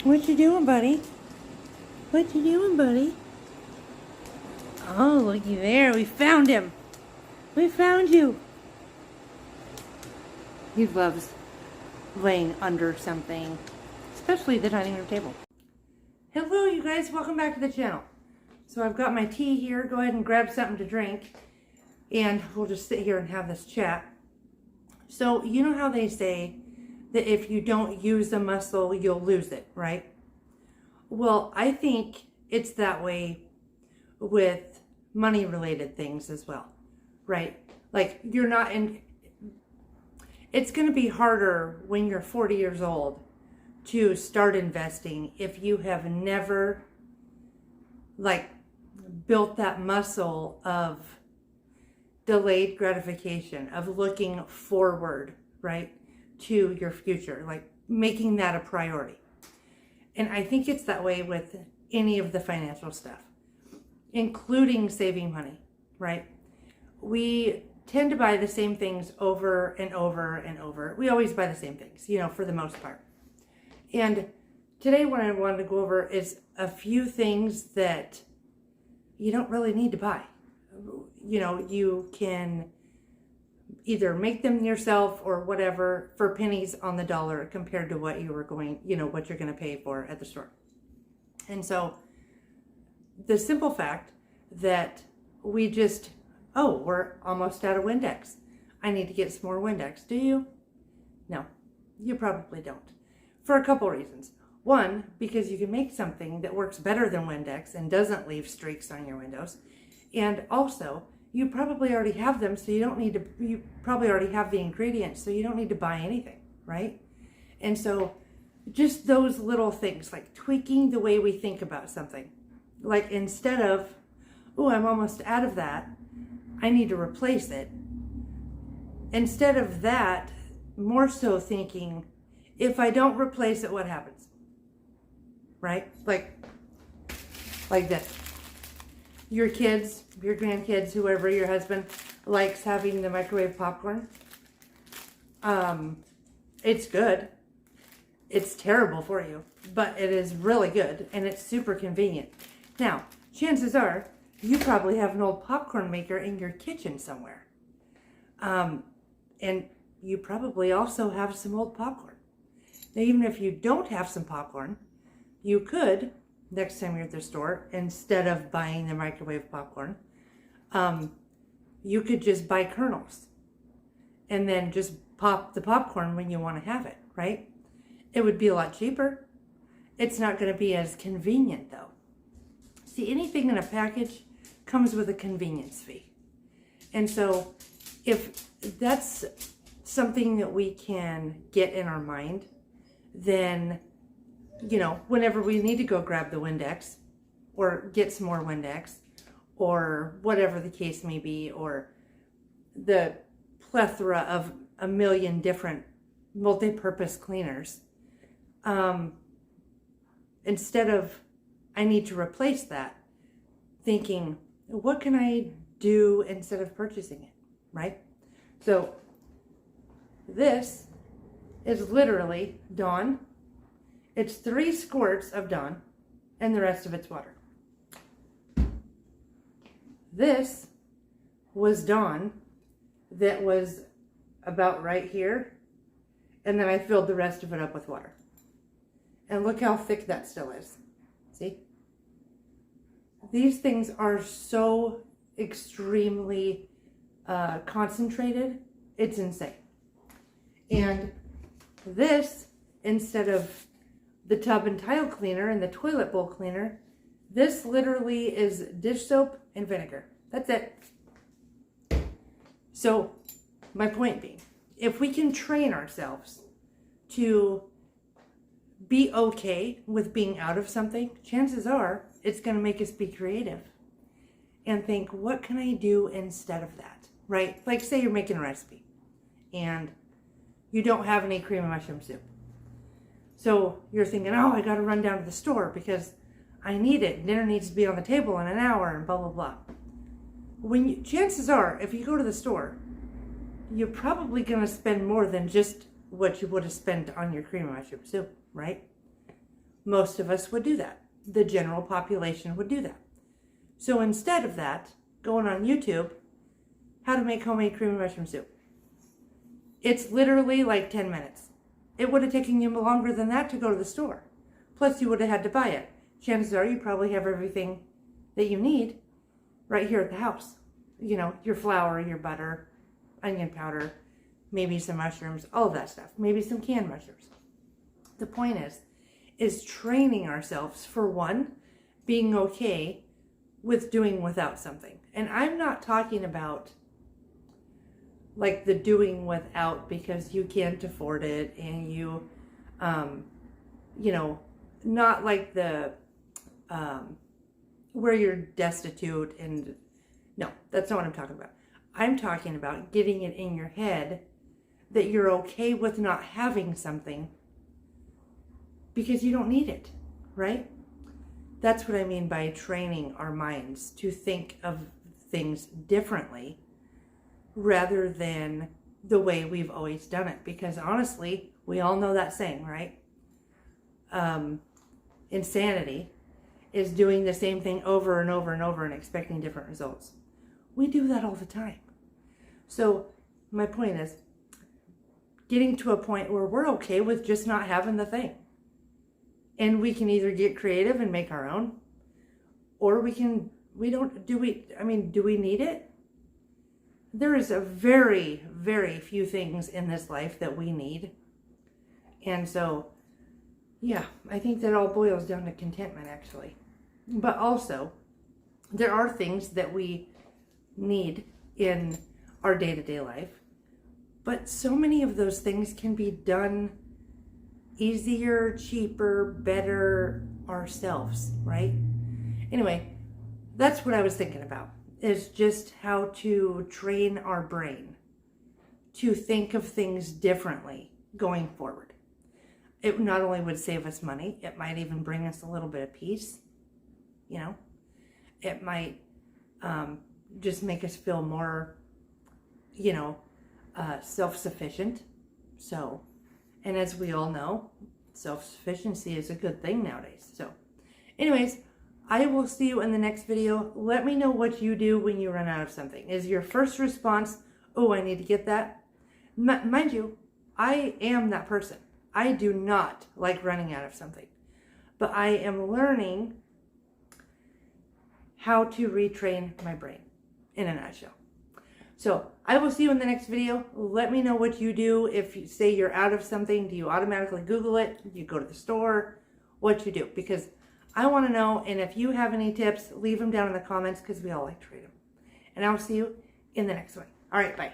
What you doing, buddy? What you doing, buddy? Oh, looky there. We found him. We found you. He loves laying under something, especially the dining room table. Hello, you guys. Welcome back to the channel. So I've got my tea here. Go ahead and grab something to drink, and we'll just sit here and have this chat. So you know how they say that if you don't use a muscle, you'll lose it, right? Well, I think it's that way with money-related things as well, right? Like you're not in... It's going to be harder when you're 40 years old to start investing if you have never built that muscle of delayed gratification, of looking forward, right, to your future, like making that a priority. And I think it's that way with any of the financial stuff, including saving money, right? We tend to buy the same things over and over and over. We always buy the same things, for the most part. And today what I wanted to go over is a few things that you don't really need to buy. You can either make them yourself or whatever for pennies on the dollar compared to what you were going, what you're going to pay for at the store. And so the simple fact that we're almost out of Windex. I need to get some more Windex. Do you? No, you probably don't. For a couple reasons. One, because you can make something that works better than Windex and doesn't leave streaks on your windows. And also, you probably already have them, so you probably already have the ingredients, so you don't need to buy anything, right? And so just those little things, like tweaking the way we think about something. Like instead of, oh, I'm almost out of that, I need to replace it. Instead of that, more so thinking, if I don't replace it, what happens? Right? Like this. Your kids, your grandkids, whoever, your husband likes having the microwave popcorn. It's good. It's terrible for you, but it is really good and it's super convenient. Now, chances are you probably have an old popcorn maker in your kitchen somewhere. And you probably also have some old popcorn. Now, even if you don't have some popcorn, you could, next time you're at the store, instead of buying the microwave popcorn, you could just buy kernels and then just pop the popcorn when you want to have it, right? It would be a lot cheaper. It's not going to be as convenient though. See, anything in a package comes with a convenience fee. And so if that's something that we can get in our mind, then whenever we need to go grab the Windex or get some more Windex or whatever the case may be, or the plethora of a million different multi-purpose cleaners, instead of I need to replace that, thinking, what can I do instead of purchasing it, right? So this is literally Dawn. It's 3 squirts of Dawn, and the rest of it's water. This was Dawn that was about right here, and then I filled the rest of it up with water. And look how thick that still is. See? These things are so extremely concentrated, it's insane. And this, instead of the tub and tile cleaner and the toilet bowl cleaner, this literally is dish soap and vinegar. That's it. So my point being, if we can train ourselves to be okay with being out of something, chances are it's going to make us be creative and think, what can I do instead of that, right? Like say you're making a recipe and you don't have any cream of mushroom soup. So you're thinking, oh, I got to run down to the store because I need it. Dinner needs to be on the table in an hour and blah, blah, blah. Chances are, if you go to the store, you're probably going to spend more than just what you would have spent on your cream of mushroom soup, right? Most of us would do that. The general population would do that. So instead of that, going on YouTube, how to make homemade creamy mushroom soup. It's literally like 10 minutes. It would have taken you longer than that to go to the store. Plus you would have had to buy it. Chances are you probably have everything that you need right here at the house. You know, your flour, your butter, onion powder, maybe some mushrooms, all of that stuff. Maybe some canned mushrooms. The point is training ourselves for one, being okay with doing without something. And I'm not talking about like the doing without because you can't afford it and you, you know, not like the, where you're destitute and no, that's not what I'm talking about. I'm talking about getting it in your head that you're okay with not having something because you don't need it, right? That's what I mean by training our minds to think of things differently rather than the way we've always done it. Because honestly, we all know that saying, right? Insanity is doing the same thing over and over and over and expecting different results. We do that all the time. So my point is getting to a point where we're okay with just not having the thing. And we can either get creative and make our own, or do we need it? There is a very, very few things in this life that we need. And so, yeah, I think that all boils down to contentment, actually. But also, there are things that we need in our day-to-day life. But so many of those things can be done easier, cheaper, better ourselves, right? Anyway, that's what I was thinking about, is just how to train our brain to think of things differently going forward. It not only would save us money, it might even bring us a little bit of peace, you know? It might just make us feel more, you know, self-sufficient. So, and as we all know, self-sufficiency is a good thing nowadays. So, anyways, I will see you in the next video. Let me know what you do when you run out of something. Is your first response, oh, I need to get that? Mind you, I am that person. I do not like running out of something. But I am learning how to retrain my brain in a nutshell. So I will see you in the next video. Let me know what you do. If you say you're out of something, do you automatically Google it? Do you go to the store? What you do? Because I want to know. And if you have any tips, leave them down in the comments because we all like to read them. And I'll see you in the next one. All right, bye.